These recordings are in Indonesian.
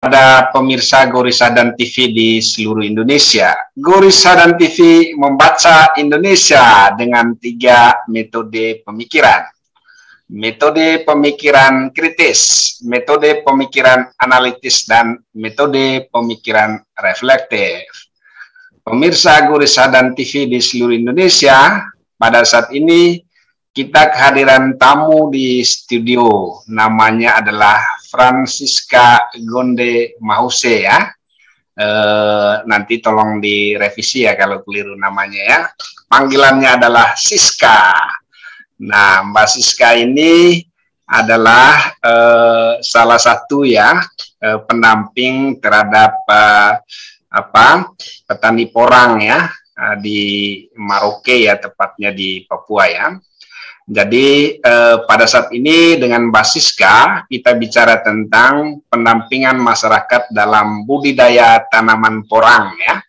Pada pemirsa Gorisadan TV di seluruh Indonesia. Gorisadan TV membaca Indonesia dengan 3 metode pemikiran. Metode pemikiran kritis, metode pemikiran analitis, dan metode pemikiran reflektif. Pemirsa Gorisadan TV di seluruh Indonesia, pada saat ini kita kehadiran tamu di studio, namanya adalah Francisca Gonde Mahuse ya. Nanti tolong direvisi ya kalau keliru namanya ya. Panggilannya adalah Siska. Nah, Mbak Siska ini adalah salah satu ya pendamping terhadap petani porang ya di Merauke ya, tepatnya di Papua ya. Jadi pada saat ini dengan Mbak Siska kita bicara tentang pendampingan masyarakat dalam budidaya tanaman porang ya.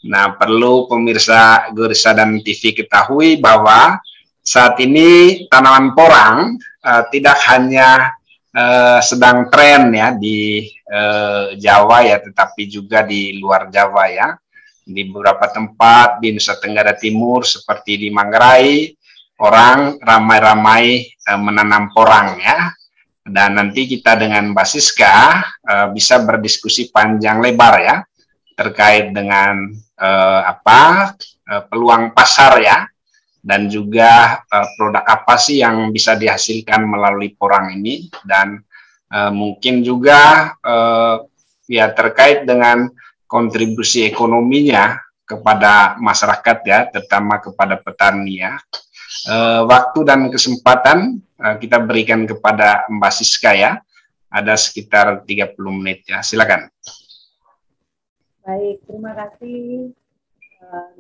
Nah, perlu pemirsa Gorisadan TV ketahui bahwa saat ini tanaman porang tidak hanya sedang tren ya di Jawa ya, tetapi juga di luar Jawa ya. Di beberapa tempat di Nusa Tenggara Timur seperti di Manggarai, orang ramai-ramai menanam porang ya. Dan nanti kita dengan Mbak Siska bisa berdiskusi panjang lebar ya terkait dengan peluang pasar ya, dan juga produk apa sih yang bisa dihasilkan melalui porang ini, dan mungkin juga ya terkait dengan kontribusi ekonominya kepada masyarakat ya, terutama kepada petani ya. Waktu dan kesempatan kita berikan kepada Mbak Siska ya. Ada sekitar 30 menit ya. Silakan. Baik, terima kasih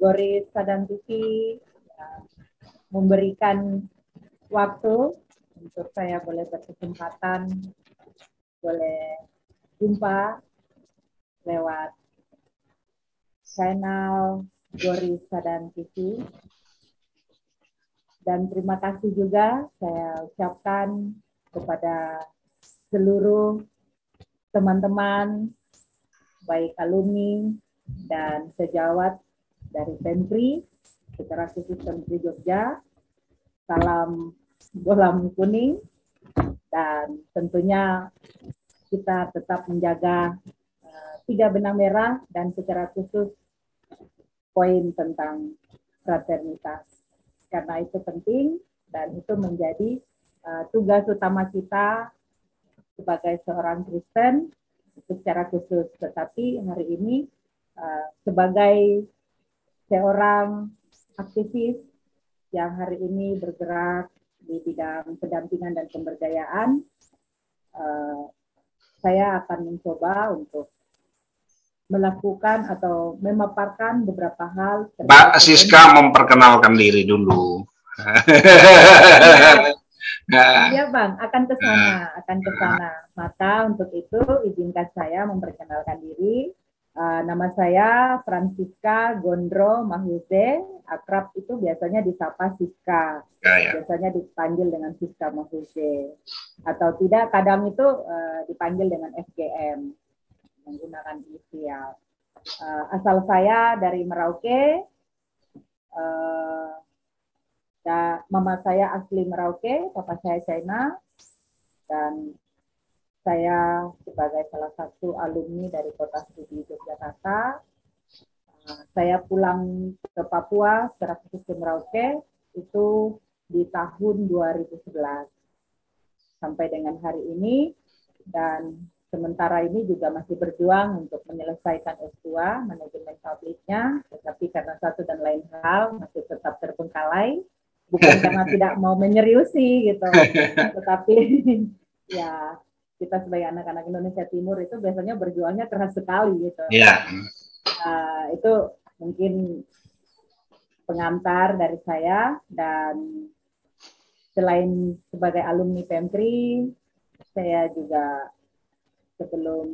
Gorisadan TV memberikan waktu untuk saya boleh berkesempatan, boleh jumpa lewat channel Gorisadan TV. Dan terima kasih juga saya ucapkan kepada seluruh teman-teman, baik alumni dan sejawat dari Pemkri, secara khusus Pemkri Jogja. Salam bolam kuning, dan tentunya kita tetap menjaga 3 benang merah, dan secara khusus poin tentang fraternitas. Karena itu penting dan itu menjadi tugas utama kita sebagai seorang Kristen secara khusus. Tetapi hari ini sebagai seorang aktivis yang hari ini bergerak di bidang pendampingan dan pemberdayaan, saya akan mencoba untuk melakukan atau memaparkan beberapa hal. Mbak Siska memperkenalkan diri dulu. Iya Bang, akan ke sana. Maka untuk itu izinkan saya memperkenalkan diri. Nama saya Francisca Gondro Mahuse, akrab itu biasanya disapa Siska. Biasanya dipanggil dengan Siska Mahuse. Atau tidak, kadang itu dipanggil dengan FGM, menggunakan inisial. Asal saya dari Merauke, mama saya asli Merauke, papa saya China, dan saya sebagai salah satu alumni dari Kota Studi Yogyakarta. Saya pulang ke Papua, secara khusus ke Merauke, itu di tahun 2011. Sampai dengan hari ini, dan sementara ini juga masih berjuang untuk menyelesaikan S2, manajemen publiknya, tetapi karena satu dan lain hal masih tetap terbengkalai, bukan karena tidak mau menyeriusi gitu, tetapi ya kita sebagai anak-anak Indonesia Timur itu biasanya berjuangnya keras sekali gitu. Yeah. Itu mungkin pengantar dari saya, dan selain sebagai alumni Pemkri, saya juga sebelum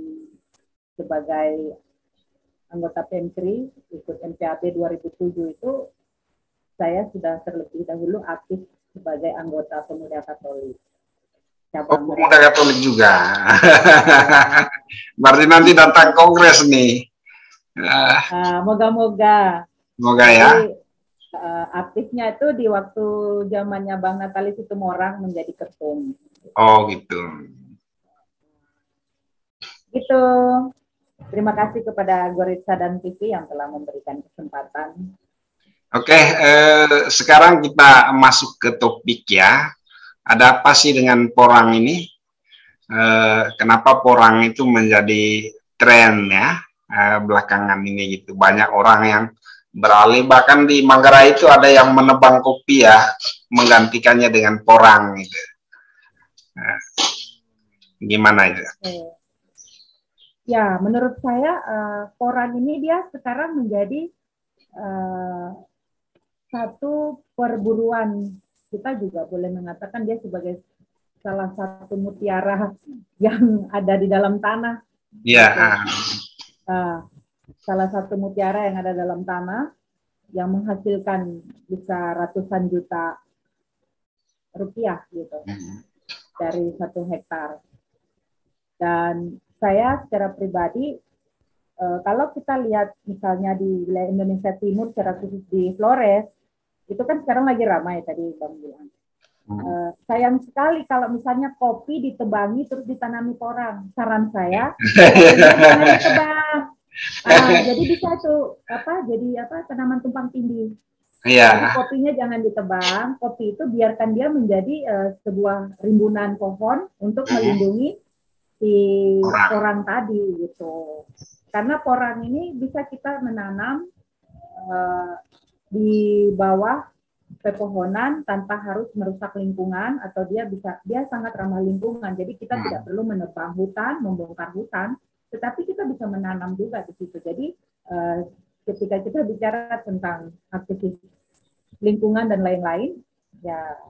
sebagai anggota Pemkri ikut MPAB 2007 itu saya sudah terlebih dahulu aktif sebagai anggota Pemuda Katolik. cabang Pemuda Merauke. Katolik juga. Berarti nanti datang kongres nih. Moga-moga. Semoga ya. Jadi aktifnya itu di waktu zamannya Bang Natalis itu orang menjadi ketum. Oh gitu. Gitu. Terima kasih kepada Goritsa dan TV yang telah memberikan kesempatan. Oke, sekarang kita masuk ke topik ya. Ada apa sih dengan porang ini? Kenapa porang itu menjadi tren ya belakangan ini gitu. Banyak orang yang beralih, bahkan di Manggarai itu ada yang menebang kopi ya, menggantikannya dengan porang gitu. Nah, gimana itu? Ya, menurut saya porang ini dia sekarang menjadi satu perburuan. Kita juga boleh mengatakan dia sebagai salah satu mutiara yang ada di dalam tanah. Ya. Salah satu mutiara yang ada dalam tanah yang menghasilkan bisa ratusan juta rupiah gitu dari 1 hektar. Dan saya secara pribadi, kalau kita lihat misalnya di wilayah Indonesia Timur, secara khusus di Flores, itu kan sekarang lagi ramai tadi Bang bilang. Sayang sekali kalau misalnya kopi ditebangi terus ditanami porang. Saran saya, jangan ditebang. Jadi bisa tuh jadi tanaman tumpang tindih. Jadi kopinya jangan ditebang, kopi itu biarkan dia menjadi sebuah rimbunan pohon untuk melindungi si porang tadi gitu. Karena porang ini bisa kita menanam di bawah pepohonan tanpa harus merusak lingkungan, atau dia sangat ramah lingkungan. Jadi kita tidak perlu menebang hutan, membongkar hutan, tetapi kita bisa menanam juga di situ. Jadi ketika kita bicara tentang aktivis lingkungan dan lain-lain, ya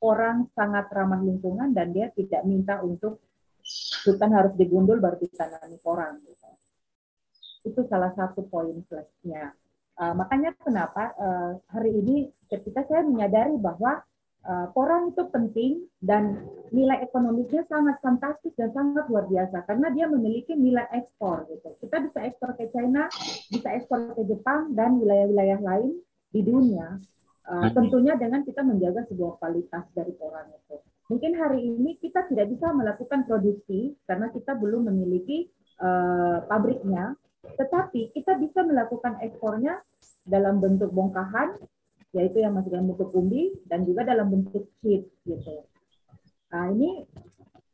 orang sangat ramah lingkungan dan dia tidak minta untuk hutan harus digundul baru ditanami porang. Gitu. Itu salah satu poin plusnya. Makanya kenapa hari ini ketika saya menyadari bahwa porang itu penting dan nilai ekonomisnya sangat fantastis dan sangat luar biasa karena dia memiliki nilai ekspor gitu. Kita bisa ekspor ke China, bisa ekspor ke Jepang dan wilayah-wilayah lain di dunia. Tentunya dengan kita menjaga sebuah kualitas dari porang itu. Mungkin hari ini kita tidak bisa melakukan produksi karena kita belum memiliki pabriknya. Tetapi kita bisa melakukan ekspornya dalam bentuk bongkahan, yaitu yang masih dalam bentuk umbi, dan juga dalam bentuk sheet gitu. Nah ini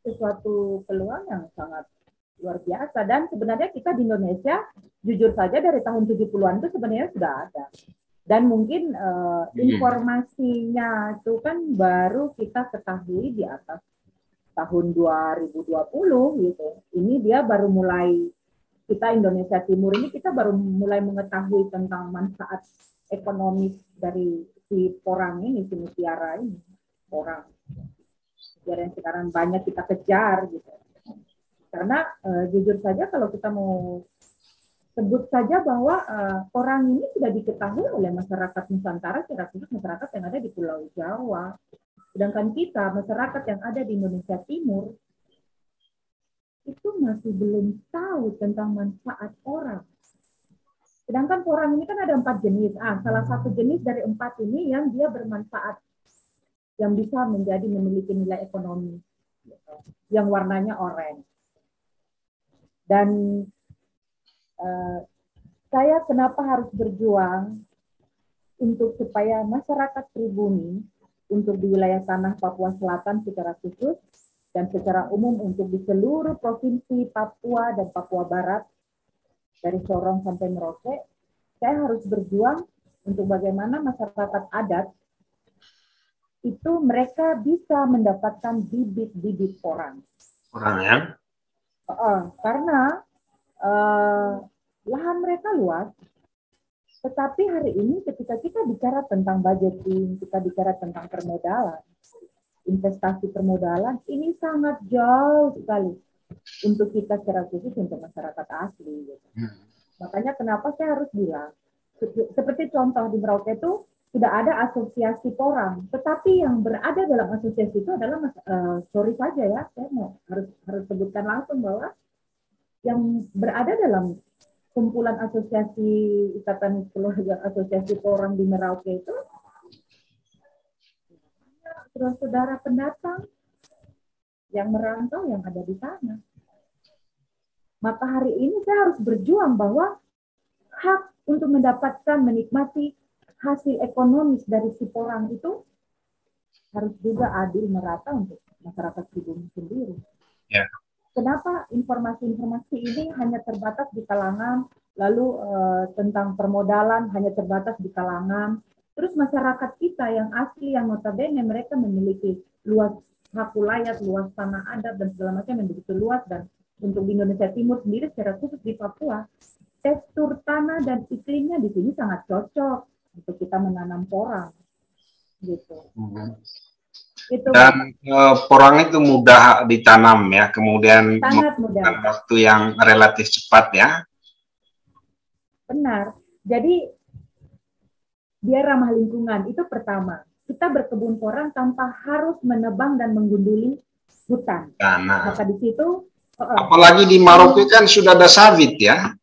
sesuatu peluang yang sangat luar biasa, dan sebenarnya kita di Indonesia, jujur saja dari tahun 70-an itu sebenarnya sudah ada. Dan mungkin informasinya itu kan baru kita ketahui di atas tahun 2020 gitu. Ini dia baru mulai, kita Indonesia Timur ini kita baru mulai mengetahui tentang manfaat ekonomis dari si porang ini, si mutiara ini, porang. Mutiara yang sekarang banyak kita kejar gitu. Karena jujur saja kalau kita mau sebut saja bahwa porang ini sudah diketahui oleh masyarakat Nusantara, secara khusus masyarakat yang ada di Pulau Jawa. Sedangkan kita, masyarakat yang ada di Indonesia Timur, itu masih belum tahu tentang manfaat porang. Sedangkan porang ini kan ada 4 jenis. Salah satu jenis dari 4 ini yang dia bermanfaat, yang bisa memiliki nilai ekonomi, yang warnanya oranye. Dan saya kenapa harus berjuang untuk supaya masyarakat pribumi untuk di wilayah tanah Papua Selatan secara khusus dan secara umum untuk di seluruh provinsi Papua dan Papua Barat, dari Sorong sampai Merauke, saya harus berjuang untuk bagaimana masyarakat adat itu mereka bisa mendapatkan bibit-bibit porang. Porang ya? Karena lahan mereka luas, tetapi hari ini ketika kita bicara tentang budgeting, kita bicara tentang permodalan, investasi permodalan, ini sangat jauh sekali untuk kita secara khusus untuk masyarakat asli. Gitu. Makanya kenapa saya harus bilang, seperti contoh di Merauke itu, sudah ada asosiasi porang, tetapi yang berada dalam asosiasi itu adalah sorry saja ya, saya harus sebutkan langsung bahwa yang berada dalam kumpulan asosiasi ikatan keluarga asosiasi porang di Merauke itu saudara pendatang yang merantau yang ada di sana. Maka hari ini saya harus berjuang bahwa hak untuk mendapatkan menikmati hasil ekonomis dari si porang itu harus juga adil merata untuk masyarakat pribumi sendiri. Ya. Kenapa informasi-informasi ini hanya terbatas di kalangan, lalu tentang permodalan hanya terbatas di kalangan, terus masyarakat kita yang asli, yang notabene mereka memiliki luas hak wilayah, luas tanah adat dan segala macam yang begitu luas, dan untuk di Indonesia Timur sendiri secara khusus di Papua, tekstur tanah dan iklimnya di sini sangat cocok untuk kita menanam porang, gitu. Itu dan porang itu mudah ditanam ya, kemudian sangat mudah, waktu yang relatif cepat ya. Benar. Jadi dia ramah lingkungan, itu pertama. Kita berkebun porang tanpa harus menebang dan menggunduli hutan. Nah, maka di situ apalagi di Maroke kan sudah ada sawit ya.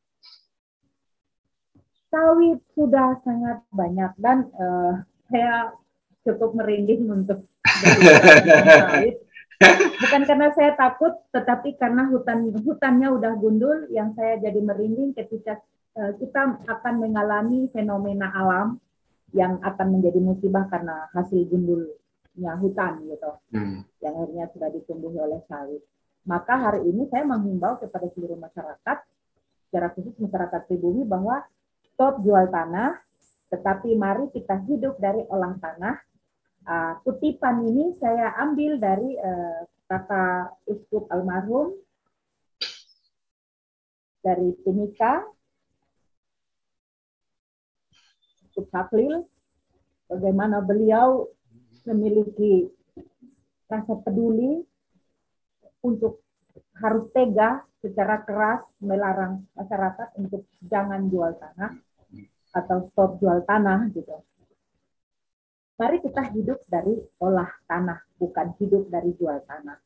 Sawit sudah sangat banyak, dan saya cukup merinding untuk sawit. Bukan karena saya takut, tetapi karena hutannya udah gundul, yang saya jadi merinding ketika kita akan mengalami fenomena alam yang akan menjadi musibah karena hasil gundulnya hutan gitu, yang akhirnya sudah ditumbuhi oleh sawit. Maka hari ini saya menghimbau kepada seluruh masyarakat, secara khusus masyarakat pribumi, bahwa stop jual tanah, tetapi mari kita hidup dari olah tanah. Kutipan ini saya ambil dari kata Uskup almarhum dari Timika, Uskup Saklil, bagaimana beliau memiliki rasa peduli untuk harus tega secara keras melarang masyarakat untuk jangan jual tanah atau stop jual tanah gitu. Mari kita hidup dari olah tanah, bukan hidup dari jual tanah.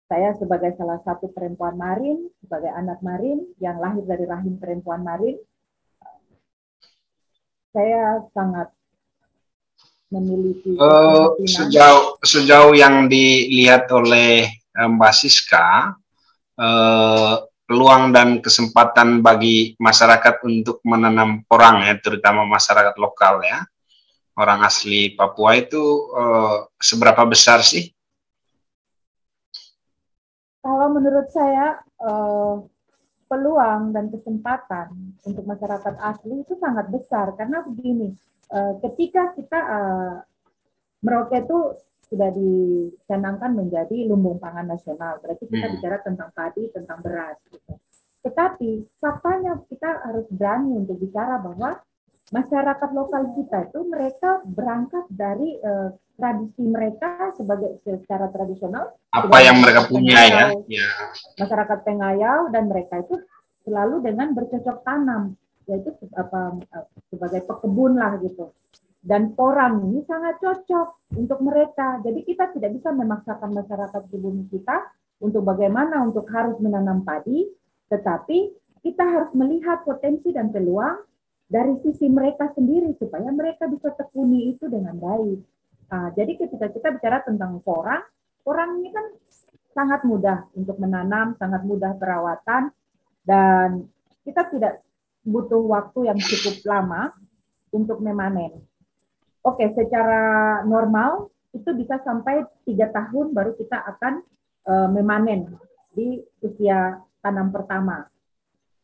Saya sebagai salah satu perempuan Marin, sebagai anak Marin yang lahir dari rahim perempuan Marin, saya sangat memiliki sejauh yang dilihat oleh Mbak Siska, peluang dan kesempatan bagi masyarakat untuk menanam porang ya, terutama masyarakat lokal ya, orang asli Papua itu seberapa besar sih? Kalau menurut saya peluang dan kesempatan untuk masyarakat asli itu sangat besar, karena begini, ketika kita Merauke itu sudah dicanangkan menjadi lumbung pangan nasional, berarti kita bicara tentang padi, tentang beras gitu. Tetapi faktanya kita harus berani untuk bicara bahwa masyarakat lokal kita itu mereka berangkat dari tradisi mereka secara tradisional. Apa yang mereka punya ya. Masyarakat Pengayau, dan mereka itu selalu dengan bercocok tanam, yaitu sebagai pekebun lah gitu. Dan porang ini sangat cocok untuk mereka. Jadi kita tidak bisa memaksakan masyarakat pribumi kita untuk bagaimana untuk harus menanam padi, tetapi kita harus melihat potensi dan peluang dari sisi mereka sendiri supaya mereka bisa tekuni itu dengan baik. Jadi ketika kita bicara tentang porang ini kan sangat mudah untuk menanam, sangat mudah perawatan, dan kita tidak butuh waktu yang cukup lama untuk memanen. Oke, secara normal itu bisa sampai 3 tahun baru kita akan memanen di usia tanam pertama.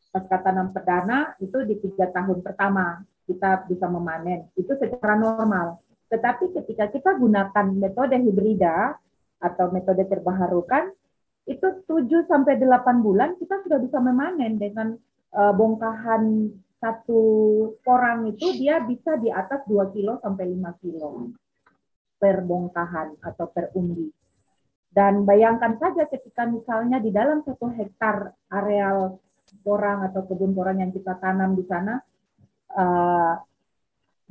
Pasca tanam perdana itu di 3 tahun pertama kita bisa memanen. Itu secara normal. Tetapi ketika kita gunakan metode hibrida atau metode terbaharukan, itu 7-8 bulan kita sudah bisa memanen dengan bongkahan satu porang itu dia bisa di atas 2 kilo sampai 5 kilo per bongkahan atau per umbi. Dan bayangkan saja ketika misalnya di dalam 1 hektar areal porang atau kebun porang yang kita tanam di sana,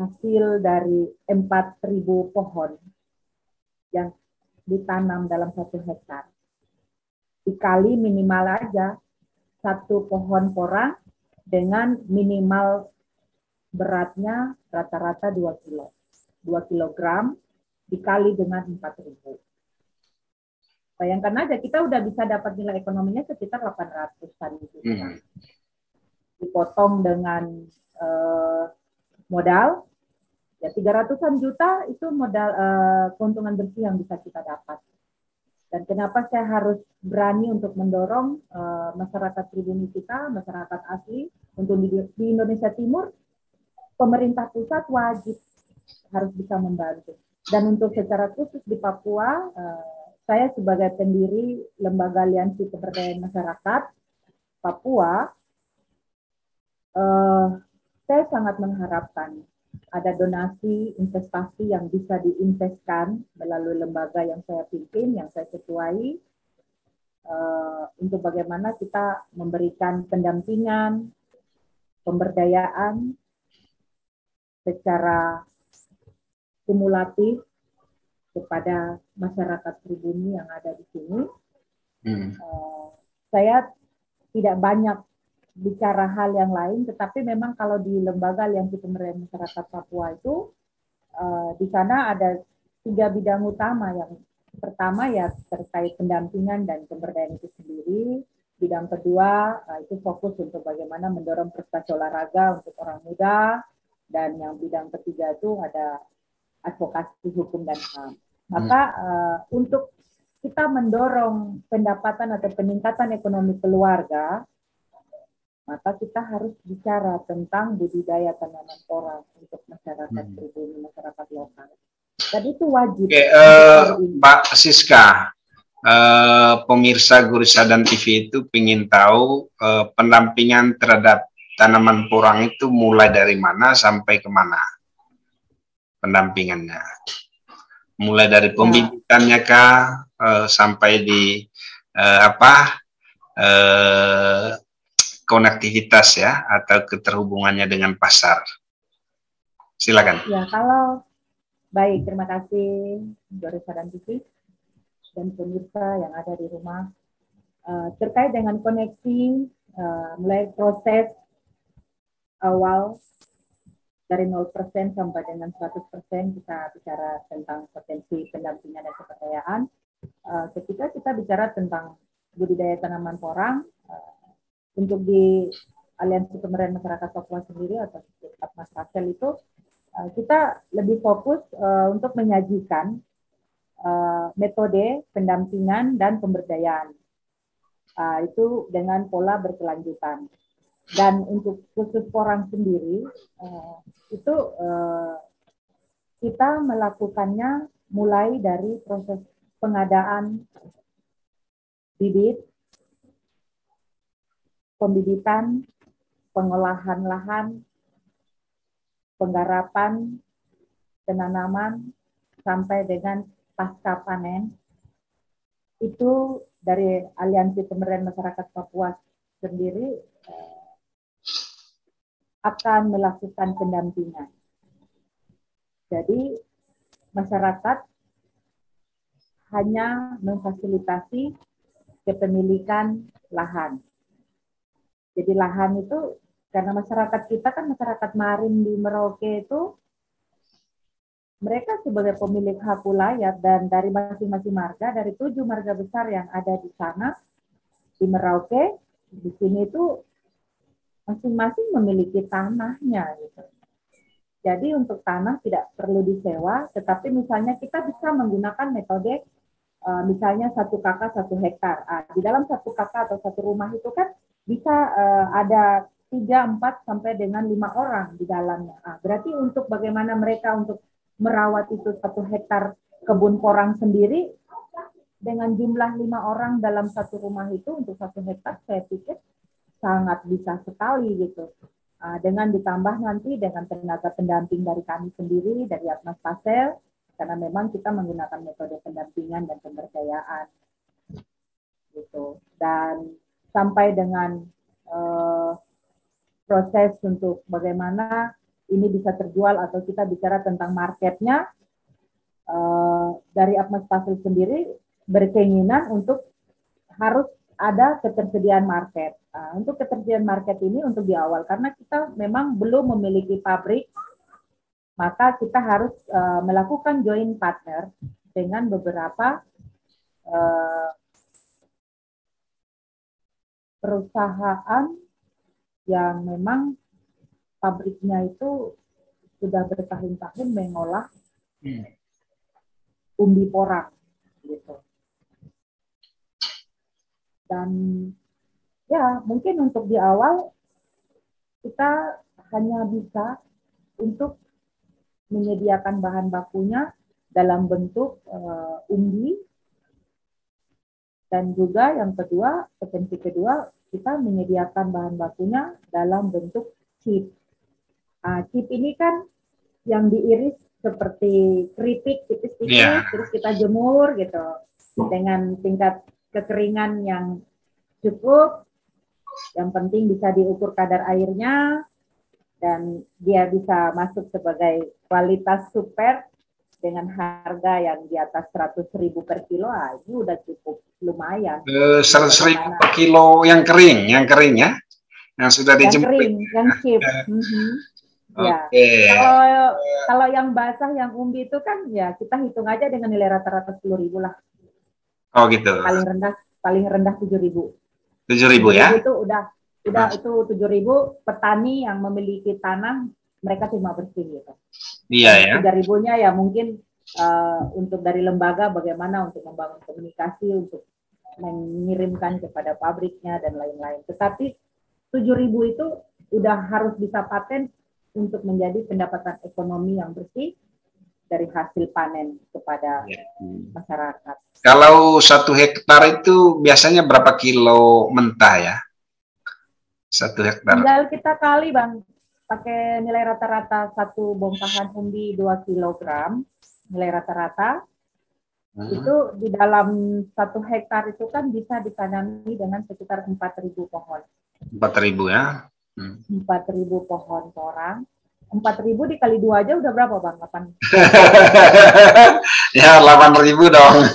hasil dari 4.000 pohon yang ditanam dalam 1 hektar. Dikali minimal aja 1 pohon porang dengan minimal beratnya rata-rata 2 kilo. 2 kilogram dikali dengan 4.000. Bayangkan aja, kita udah bisa dapat nilai ekonominya sekitar 800-an juta. Dipotong dengan modal, ya 300-an juta itu modal keuntungan bersih yang bisa kita dapat. Dan kenapa saya harus berani untuk mendorong masyarakat pribumi kita, masyarakat asli, untuk di Indonesia Timur, pemerintah pusat wajib harus bisa membantu. Dan untuk secara khusus di Papua, saya sebagai pendiri Lembaga Aliansi Pemberdayaan Masyarakat Papua, saya sangat mengharapkan ada donasi investasi yang bisa diinvestkan melalui lembaga yang saya pimpin, yang saya ketuai, untuk bagaimana kita memberikan pendampingan, pemberdayaan secara kumulatif kepada masyarakat pribumi yang ada di sini. Saya tidak banyak bicara hal yang lain, tetapi memang kalau di Lembaga Aliansi Pemberdayaan Masyarakat Papua itu, di sana ada 3 bidang utama. Yang pertama ya terkait pendampingan dan pemberdayaan itu sendiri. Bidang kedua itu fokus untuk bagaimana mendorong prestasi olahraga untuk orang muda. Dan yang bidang ketiga itu ada advokasi hukum dan HAM. Maka untuk kita mendorong pendapatan atau peningkatan ekonomi keluarga, maka kita harus bicara tentang budidaya tanaman porang untuk masyarakat pribumi, masyarakat lokal. Dan itu wajib. Mbak Siska, pemirsa Gurisadan TV itu ingin tahu pendampingan terhadap tanaman porang itu mulai dari mana sampai kemana pendampingannya? Mulai dari pembibitannya kah sampai di konektivitas ya, atau keterhubungannya dengan pasar. Silakan. Ya, kalau baik, terima kasih Gurisadan TV dan pemirsa yang ada di rumah. Terkait dengan koneksi, mulai proses awal dari 0% sampai dengan 100% kita bicara tentang potensi pendampingan dan keperdayaan. Ketika kita bicara tentang budidaya tanaman porang, untuk di Aliansi Pemberdayaan Masyarakat Papua sendiri atau Mas Rasel itu, kita lebih fokus untuk menyajikan metode pendampingan dan pemberdayaan. Itu dengan pola berkelanjutan. Dan untuk khusus porang sendiri, itu kita melakukannya mulai dari proses pengadaan bibit, pembibitan, pengolahan lahan, penggarapan, penanaman, sampai dengan pasca panen. Itu dari Aliansi Pemberdayaan Masyarakat Papua sendiri akan melakukan pendampingan. Jadi masyarakat hanya memfasilitasi kepemilikan lahan. Jadi lahan itu, karena masyarakat kita kan masyarakat Marin di Merauke itu, mereka sebagai pemilik hak wilayah dan dari masing-masing marga, dari 7 marga besar yang ada di sana, di Merauke, di sini itu masing-masing memiliki tanahnya. Gitu. Jadi untuk tanah tidak perlu disewa, tetapi misalnya kita bisa menggunakan metode misalnya 1 kakak 1 hektar. Di dalam 1 kakak atau 1 rumah itu kan bisa ada 3, 4 sampai dengan 5 orang di dalamnya. Berarti untuk bagaimana mereka untuk merawat itu 1 hektar kebun porang sendiri dengan jumlah 5 orang dalam 1 rumah itu untuk 1 hektar, saya pikir sangat bisa sekali gitu. Dengan ditambah nanti dengan tenaga pendamping dari kami sendiri, dari Atmas Pasel, karena memang kita menggunakan metode pendampingan dan pemberdayaan gitu. Dan sampai dengan proses untuk bagaimana ini bisa terjual atau kita bicara tentang marketnya, dari Atmas Pasir sendiri berkeinginan untuk harus ada ketersediaan market. Untuk ketersediaan market ini untuk di awal, karena kita memang belum memiliki pabrik, maka kita harus melakukan joint partner dengan beberapa perusahaan yang memang pabriknya itu sudah bertahun-tahun mengolah umbi porang gitu. Dan ya mungkin untuk di awal kita hanya bisa untuk menyediakan bahan bakunya dalam bentuk umbi, dan juga yang kedua, potensi kedua, kita menyediakan bahan bakunya dalam bentuk chip. Chip ini kan yang diiris seperti keripik tipis-tipis, terus kita jemur gitu dengan tingkat kekeringan yang cukup. Yang penting bisa diukur kadar airnya dan dia bisa masuk sebagai kualitas super dengan harga yang di atas 100.000 per kilo. Ini udah cukup lumayan. 100.000 per kilo yang kering ya, yang sudah dijemur. Yang kering, yang chip. Ya. Kalau yang basah, yang umbi itu kan ya kita hitung aja dengan nilai rata-rata 10.000 lah. Oh gitu. Paling rendah 7.000. 7.000 ya? Itu udah itu 7.000 petani yang memiliki tanah mereka terima bersih gitu. Iya ya. 3.000-nya ya mungkin untuk dari lembaga bagaimana untuk membangun komunikasi untuk mengirimkan kepada pabriknya dan lain-lain. Tetapi 7.000 itu udah harus bisa paten untuk menjadi pendapatan ekonomi yang bersih dari hasil panen kepada masyarakat. Kalau 1 hektar itu biasanya berapa kilo mentah ya? 1 hektar. Tinggal kita kali Bang, pakai nilai rata-rata satu bongkahan umbi 2 kg, nilai rata-rata. Itu di dalam 1 hektar itu kan bisa ditanami dengan sekitar 4.000 pohon. 4.000 ya? 4.000 pohon porang. 4.000 dikali 2 aja udah berapa Bang? 8. Ya 8.000 dong. 8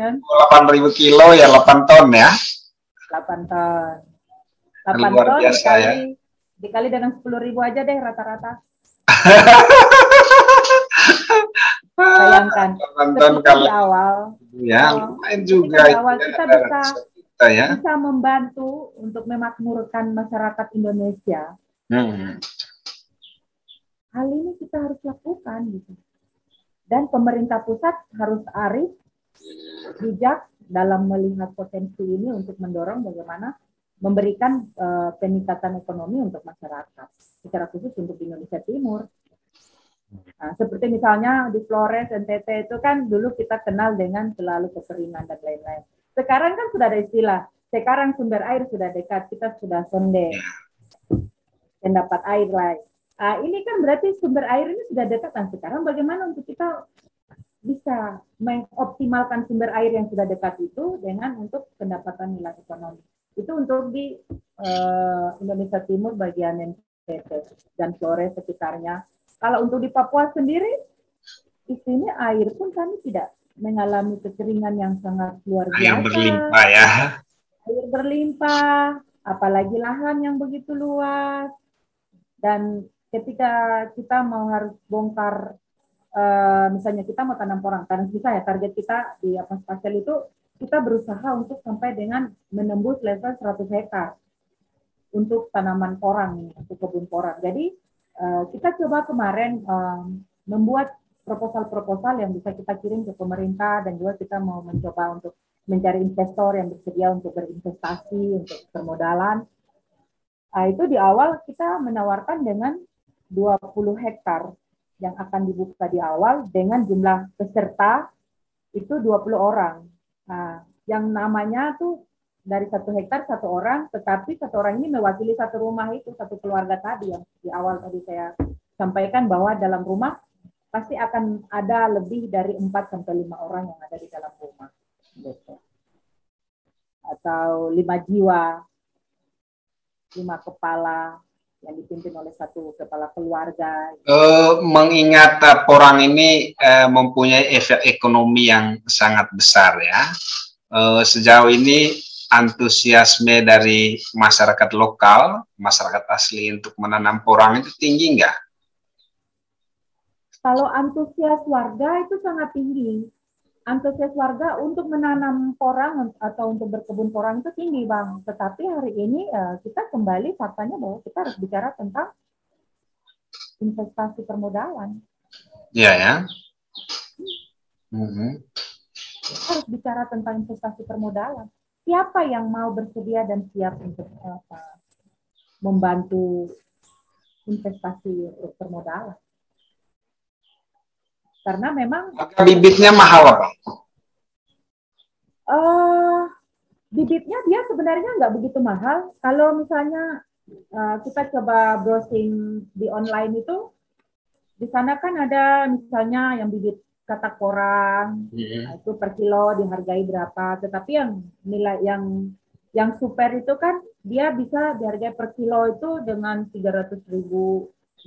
kan? 8.000 kilo ya 8 ton ya. 8 ton. 8 luar ton biasa, dikali dengan 10.000 aja deh rata-rata. Bayangkan. Ketika di awal, ya, lumayan juga. Di awal kita bisa membantu untuk memakmurkan masyarakat Indonesia. Hal ini kita harus lakukan gitu. Dan pemerintah pusat harus arif, bijak dalam melihat potensi ini untuk mendorong bagaimana memberikan peningkatan ekonomi untuk masyarakat, secara khusus untuk Indonesia Timur. Nah, seperti misalnya di Flores, NTT itu kan dulu kita kenal dengan selalu kekeringan dan lain-lain. Sekarang kan sudah ada istilah, sekarang sumber air sudah dekat, kita sudah sonde dan dapat air lain. Ini kan berarti sumber air ini sudah dekat. Nah, sekarang bagaimana untuk kita bisa mengoptimalkan sumber air yang sudah dekat itu dengan untuk pendapatan nilai ekonomi. Itu untuk di Indonesia Timur bagian NTT dan Flores sekitarnya. Kalau untuk di Papua sendiri, di sini air pun kami tidak mengalami kekeringan yang sangat luar biasa. Air berlimpah ya. Air berlimpah, apalagi lahan yang begitu luas. Dan ketika kita mau harus bongkar, misalnya kita mau tanam porang, karena bisa ya target kita di Atmas Pasir itu kita berusaha untuk sampai dengan menembus level 100 hektar untuk tanaman porang, untuk kebun porang. Jadi kita coba kemarin membuat proposal-proposal yang bisa kita kirim ke pemerintah, dan juga kita mau mencoba untuk mencari investor yang bersedia untuk berinvestasi, untuk permodalan. Itu di awal kita menawarkan dengan 20 hektar yang akan dibuka di awal dengan jumlah peserta itu 20 orang. Nah, yang namanya tuh dari 1 hektar 1 orang, tetapi 1 orang ini mewakili 1 rumah itu, 1 keluarga tadi yang di awal tadi saya sampaikan bahwa dalam rumah pasti akan ada lebih dari 4 sampai 5 orang yang ada di dalam rumah. Gitu. Atau 5 jiwa, 5 kepala. yang dipimpin oleh satu kepala keluarga. Mengingat porang ini mempunyai efek ekonomi yang sangat besar ya. Sejauh ini antusiasme dari masyarakat lokal, masyarakat asli untuk menanam porang itu tinggi nggak? Kalau antusias warga itu sangat tinggi. Antusias warga untuk menanam porang atau untuk berkebun porang itu tinggi, Bang. Tetapi hari ini kita kembali faktanya bahwa kita harus bicara tentang investasi permodalan. Iya ya. Kita harus bicara tentang investasi permodalan. Siapa yang mau bersedia dan siap untuk membantu investasi permodalan? Karena memang bibitnya mahal apa? Bibitnya dia sebenarnya nggak begitu mahal. Kalau misalnya kita coba browsing di online itu, di sana kan ada misalnya yang bibit katak porang, itu per kilo dihargai berapa. Tetapi yang nilai yang super itu kan dia bisa dihargai per kilo itu dengan 300.000,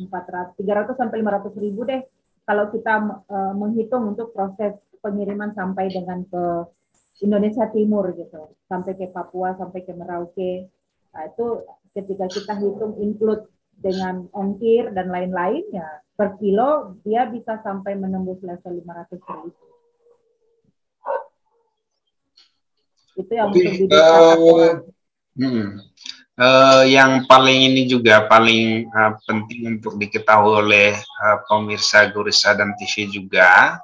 300 sampai 500.000 deh. Kalau kita menghitung untuk proses pengiriman sampai dengan ke Indonesia Timur gitu, sampai ke Papua, sampai ke Merauke. Nah, itu ketika kita hitung include dengan ongkir dan lain-lain, ya per kilo dia bisa sampai menembus level 500.000. Itu yang untuk bibit katak porang. Yang paling ini juga paling penting untuk diketahui oleh pemirsa Gurisa dan TV juga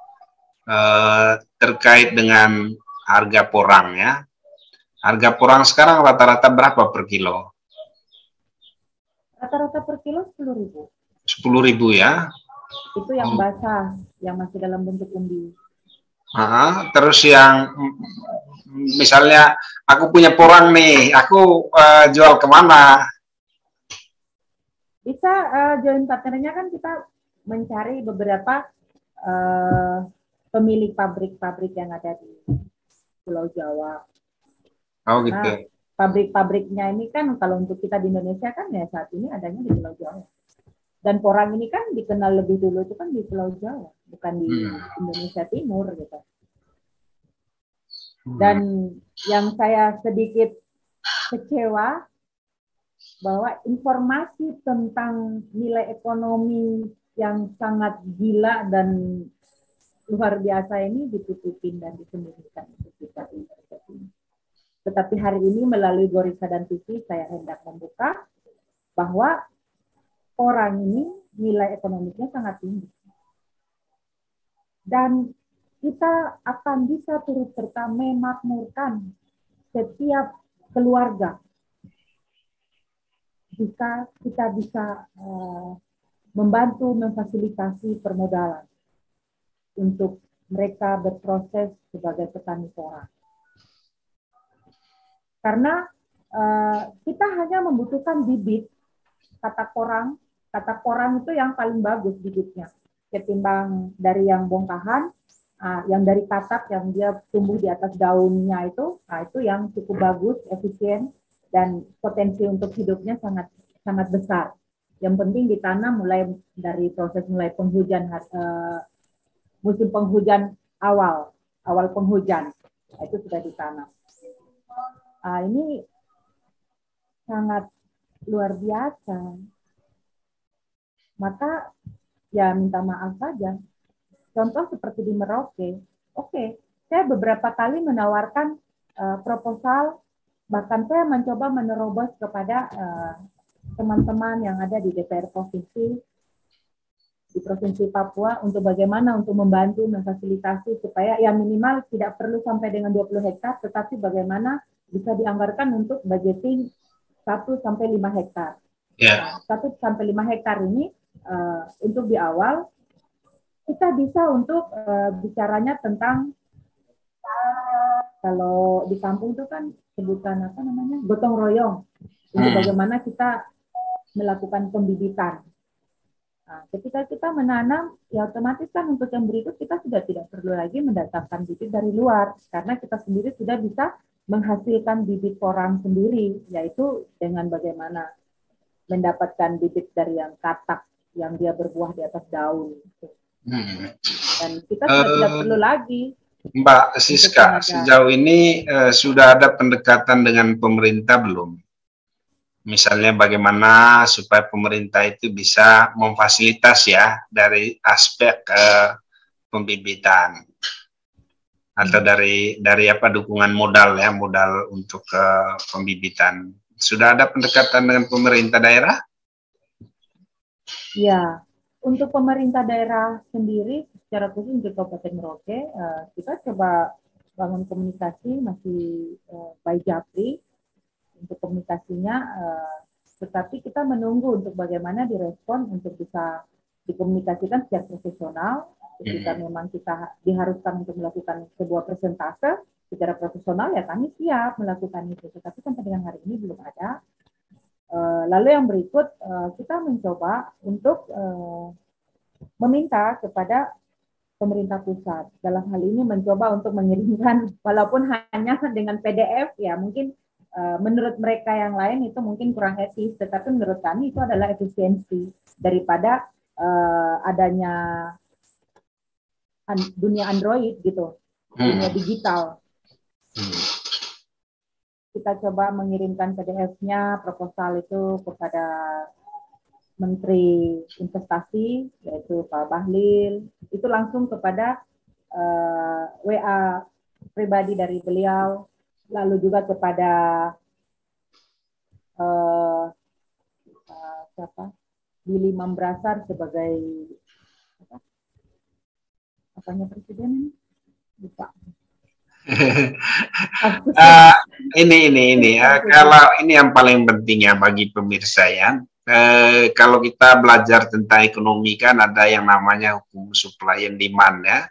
terkait dengan harga porang ya. Harga porang sekarang rata-rata berapa per kilo? Rata-rata per kilo 10.000. 10.000 ya? Itu yang basah, yang masih dalam bentuk umbi. Terus yang misalnya aku punya porang nih, aku jual kemana? Bisa join partnernya kan kita mencari beberapa pemilik pabrik-pabrik yang ada di Pulau Jawa. Oh gitu. Nah, pabrik-pabriknya ini kan kalau untuk kita di Indonesia kan ya saat ini adanya di Pulau Jawa. Dan porang ini kan dikenal lebih dulu itu kan di Pulau Jawa, bukan di Indonesia Timur gitu. Dan yang saya sedikit kecewa bahwa informasi tentang nilai ekonomi yang sangat gila dan luar biasa ini ditutupin dan disembunyikan untuk kita di Indonesia Timur. Tetapi hari ini melalui Gurisa dan TV saya hendak membuka bahwa porang ini nilai ekonominya sangat tinggi. Dan kita akan bisa turut serta memakmurkan setiap keluarga jika kita bisa membantu memfasilitasi permodalan untuk mereka berproses sebagai petani porang. Karena kita hanya membutuhkan bibit katak porang. Katak porang itu yang paling bagus bibitnya ketimbang dari yang bongkahan, yang dari katak yang dia tumbuh di atas daunnya itu yang cukup bagus, efisien dan potensi untuk hidupnya sangat sangat besar. Yang penting ditanam mulai dari proses mulai penghujan, musim penghujan awal penghujan itu sudah ditanam. Ini sangat luar biasa. Maka ya minta maaf saja. Contoh seperti di Merauke, saya beberapa kali menawarkan proposal, bahkan saya mencoba menerobos kepada teman-teman yang ada di DPR Provinsi, di Provinsi Papua, untuk bagaimana untuk membantu memfasilitasi supaya ya minimal tidak perlu sampai dengan 20 hektar, tetapi bagaimana bisa dianggarkan untuk budgeting 1-5 hektar. Yeah. 1-5 hektar ini untuk di awal kita bisa untuk bicaranya tentang kalau di kampung itu kan sebutan apa namanya gotong royong untuk bagaimana kita melakukan pembibitan. Nah, ketika kita menanam, ya otomatis kan untuk yang berikut kita sudah tidak perlu lagi mendatangkan bibit dari luar karena kita sendiri sudah bisa menghasilkan bibit porang sendiri, yaitu dengan bagaimana mendapatkan bibit dari yang katak yang dia berbuah di atas daun. Dan kita sudah tidak perlu lagi. Mbak Siska, sejauh ini sudah ada pendekatan dengan pemerintah belum? Misalnya bagaimana supaya pemerintah itu bisa memfasilitas ya dari aspek pembibitan atau dari apa dukungan modal ya, modal untuk pembibitan. Sudah ada pendekatan dengan pemerintah daerah? Ya, untuk pemerintah daerah sendiri secara khusus untuk Kabupaten Merauke, kita coba bangun komunikasi masih by Japri untuk komunikasinya, tetapi kita menunggu untuk bagaimana direspon untuk bisa dikomunikasikan secara profesional. Ketika memang kita diharuskan untuk melakukan sebuah presentase secara profesional, ya kami siap melakukan itu. Tetapi sampai dengan hari ini belum ada. Lalu yang berikut, kita mencoba untuk meminta kepada pemerintah pusat. Dalam hal ini mencoba untuk mengirimkan, walaupun hanya dengan PDF, ya mungkin menurut mereka yang lain itu mungkin kurang etis, tetapi menurut kami itu adalah efisiensi daripada adanya dunia Android gitu, dunia digital. Kita coba mengirimkan PDF-nya, proposal itu kepada Menteri Investasi, yaitu Pak Bahlil, itu langsung kepada WA pribadi dari beliau, lalu juga kepada siapa? Billy Mambrasar sebagai apanya presiden? Lupa. Ini kalau ini yang paling penting ya bagi pemirsa ya. Kalau kita belajar tentang ekonomi kan ada yang namanya hukum supply and demand ya.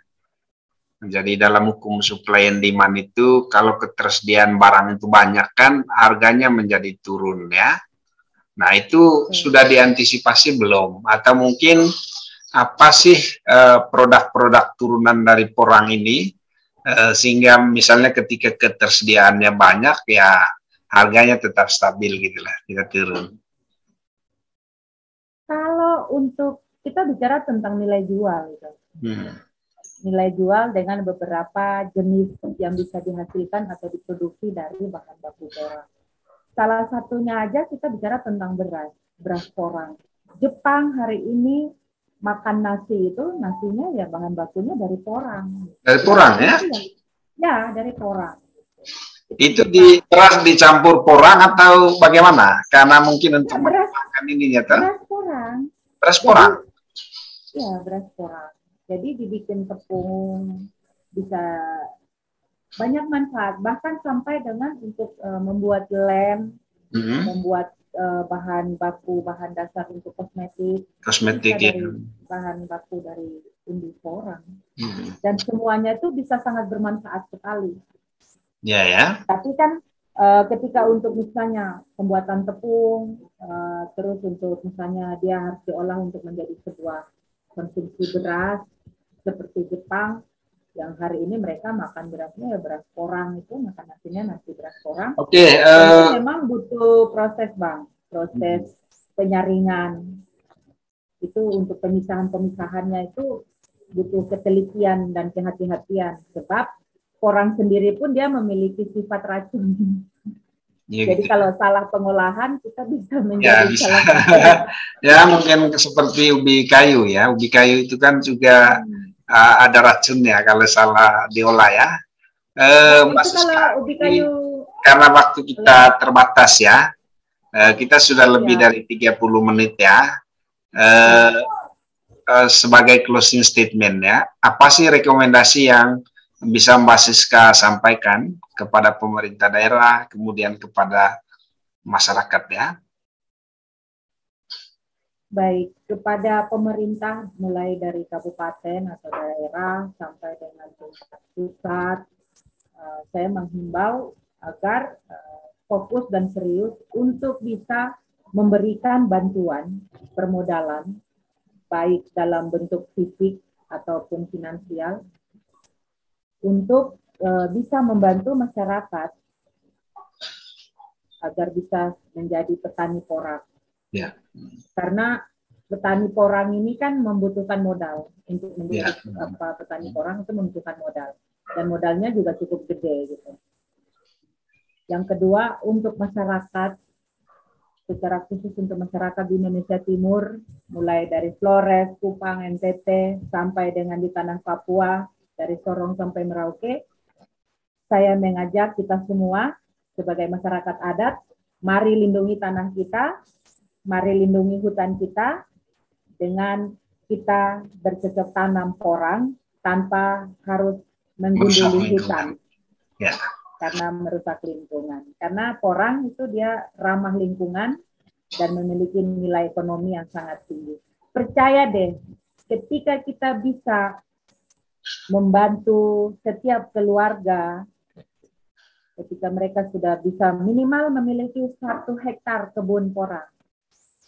Jadi dalam hukum supply and demand itu kalau ketersediaan barang itu banyak kan harganya menjadi turun ya. Nah itu sudah diantisipasi belum? Atau mungkin apa sih produk-produk turunan dari porang ini sehingga misalnya ketika ketersediaannya banyak ya harganya tetap stabil gitulah, tidak turun. Kalau untuk kita bicara tentang nilai jual gitu. Nilai jual dengan beberapa jenis yang bisa dihasilkan atau diproduksi dari bahan baku porang. Salah satunya aja kita bicara tentang beras porang. Jepang hari ini makan nasi itu, nasinya ya bahan bakunya dari porang. Dari porang ya? Ya, dari porang. Itu beras dicampur porang atau bagaimana? Karena mungkin untuk makan ininya tuh. Beras porang. Beras porang? Ya, beras porang. Jadi dibikin tepung, bisa banyak manfaat. Bahkan sampai dengan untuk membuat lem, membuat bahan baku, bahan dasar untuk kosmetik ya. Bahan baku dari umbi porang. Dan semuanya itu bisa sangat bermanfaat sekali. Ya. Tapi kan ketika untuk misalnya pembuatan tepung, terus untuk misalnya dia harus diolah untuk menjadi sebuah konsumsi beras seperti Jepang, yang hari ini mereka makan berasnya ya beras porang itu, makan nasinya nasi beras porang. Oke. Memang butuh proses proses penyaringan. Itu untuk pemisahannya itu butuh ketelitian dan kehati-hatian, sebab porang sendiri pun dia memiliki sifat racun. Ya, jadi gitu. Kalau salah pengolahan kita bisa menjadi salah satu. Ya mungkin seperti ubi kayu ya, ubi kayu itu kan juga ada racunnya kalau salah diolah ya. Itu kalau ubi kayu, karena waktu kita terbatas ya, kita sudah lebih dari 30 menit ya. Sebagai closing statement ya, apa sih rekomendasi yang bisa Mbak Siska sampaikan kepada pemerintah daerah, kemudian kepada masyarakat ya? Baik, kepada pemerintah mulai dari kabupaten atau daerah sampai dengan tingkat pusat, saya menghimbau agar fokus dan serius untuk bisa memberikan bantuan permodalan, baik dalam bentuk fisik ataupun finansial, untuk bisa membantu masyarakat agar bisa menjadi petani porang. Ya. Karena petani porang ini kan membutuhkan modal untuk petani porang itu membutuhkan modal dan modalnya juga cukup gede gitu. Yang kedua untuk masyarakat, secara khusus untuk masyarakat di Indonesia Timur, mulai dari Flores, Kupang, NTT sampai dengan di tanah Papua, dari Sorong sampai Merauke, saya mengajak kita semua sebagai masyarakat adat, mari lindungi tanah kita, mari lindungi hutan kita dengan kita bercocok tanam porang tanpa harus menggunduli hutan. Ya. Karena merusak lingkungan. Karena porang itu dia ramah lingkungan dan memiliki nilai ekonomi yang sangat tinggi. Percaya deh, ketika kita bisa membantu setiap keluarga, ketika mereka sudah bisa minimal memiliki 1 hektar kebun porang,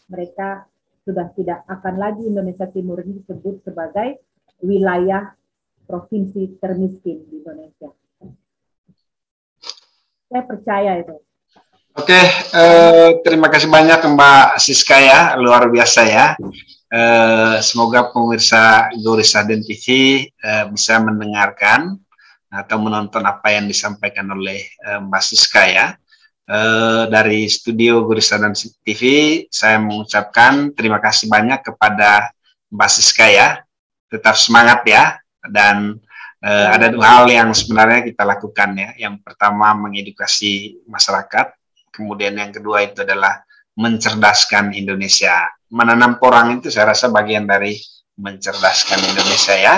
mereka sudah tidak akan lagi Indonesia Timur ini disebut sebagai wilayah provinsi termiskin di Indonesia. Saya percaya itu. Oke, terima kasih banyak Mbak Siska ya, luar biasa ya. Semoga pemirsa Gorisaden TV bisa mendengarkan atau menonton apa yang disampaikan oleh Mbak Siska ya. Dari studio Gorisaden TV, saya mengucapkan terima kasih banyak kepada Mbak Siska ya. Tetap semangat ya, dan ada 2 hal yang sebenarnya kita lakukan ya. Yang pertama mengedukasi masyarakat, kemudian yang kedua itu adalah mencerdaskan Indonesia. Menanam porang itu saya rasa bagian dari mencerdaskan Indonesia ya.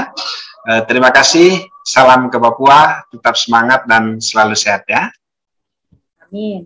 Terima kasih, salam ke Papua, tetap semangat dan selalu sehat ya. Amin.